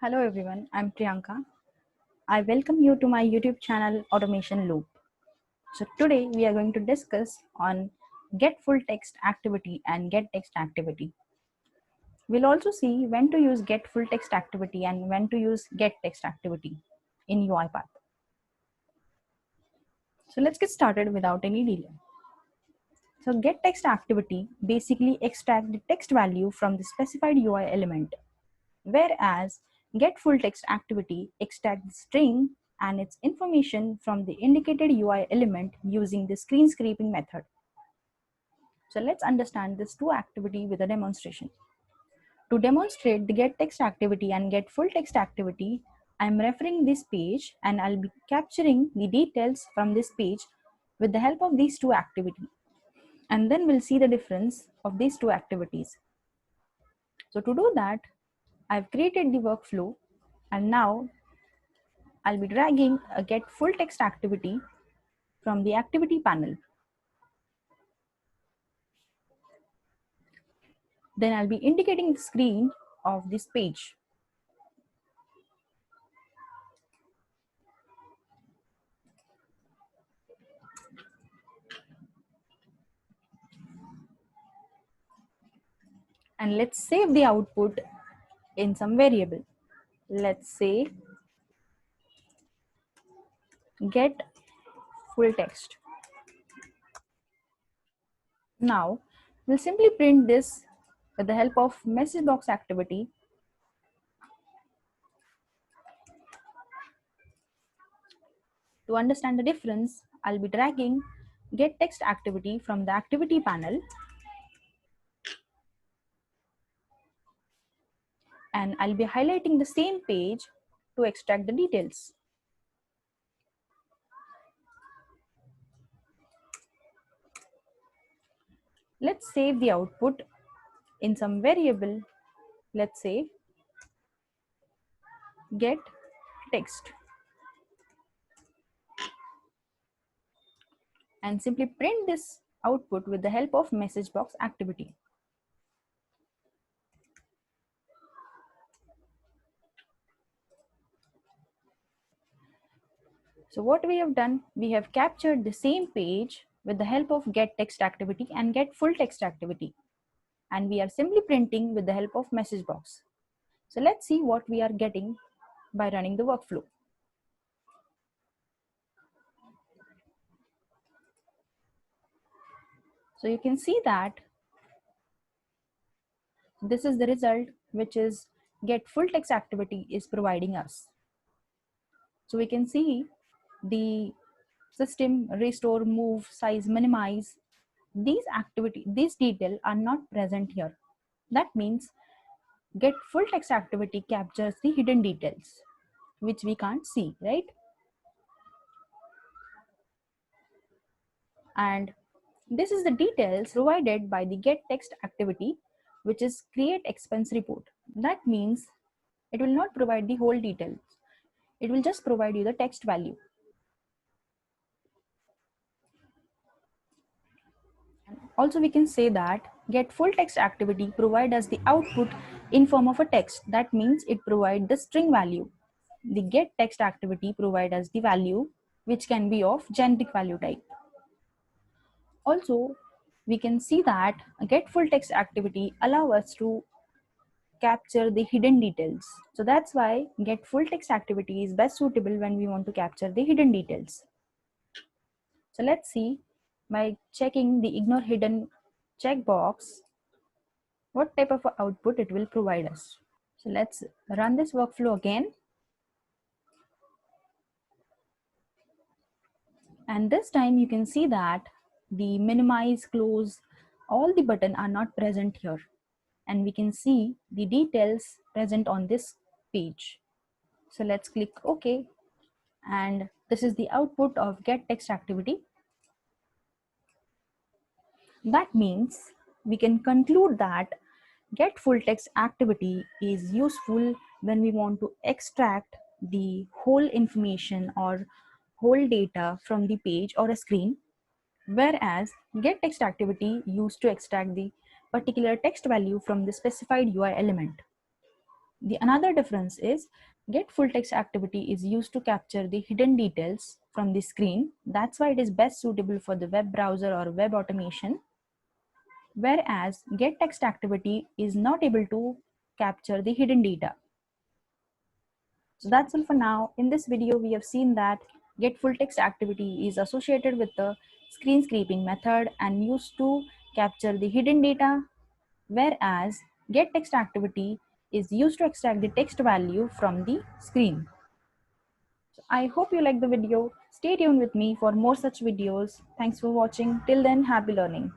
Hello everyone, I'm Priyanka. I welcome you to my YouTube channel Automation Loop. So today we are going to discuss on get full text activity and get text activity. We'll also see when to use get full text activity and when to use get text activity in UiPath. So let's get started without any delay. So get text activity basically extract the text value from the specified UI element, whereas get full text activity extract the string and its information from the indicated UI element using the screen scraping method. So let's understand this two activity with a demonstration. To demonstrate the get text activity and get full text activity, I'm referring this page and I'll be capturing the details from this page with the help of these two activities. And then we'll see the difference of these two activities. So to do that, I've created the workflow and now I'll be dragging a get full text activity from the activity panel. Then I'll be indicating the screen of this page. And let's save the output in some variable. Let's say get full text. Now we'll simply print this with the help of message box activity. To understand the difference, I'll be dragging get text activity from the activity panel and I'll be highlighting the same page to extract the details. Let's save the output in some variable. Let's say get text and simply print this output with the help of message box activity. So what we have done, we have captured the same page with the help of get text activity and get full text activity. And we are simply printing with the help of message box. So let's see what we are getting by running the workflow. So you can see that this is the result which is get full text activity is providing us. So we can see the system, restore, move, size, minimize. These details are not present here. That means get full text activity captures the hidden details, which we can't see, right? And this is the details provided by the get text activity, which is create expense report. That means it will not provide the whole details. It will just provide you the text value. Also, we can say that get full text activity provide us the output in form of a text. That means it provide the string value. The get text activity provide us the value which can be of generic value type. Also, we can see that get full text activity allow us to capture the hidden details. So that's why get full text activity is best suitable when we want to capture the hidden details. So let's see by checking the ignore hidden checkbox what type of output it will provide us. So let's run this workflow again. And this time you can see that the minimize, close, all the button are not present here. And we can see the details present on this page. So let's click OK. And this is the output of get text activity. That means we can conclude that get full text activity is useful when we want to extract the whole information or whole data from the page or a screen, whereas get text activity used to extract the particular text value from the specified UI element. The another difference is get full text activity is used to capture the hidden details from the screen. That's why it is best suitable for the web browser or web automation. Whereas get text activity is not able to capture the hidden data. So that's all for now. In this video, we have seen that get full text activity is associated with the screen scraping method and used to capture the hidden data, whereas get text activity is used to extract the text value from the screen. So I hope you like the video. Stay tuned with me for more such videos. Thanks for watching. Till then, happy learning.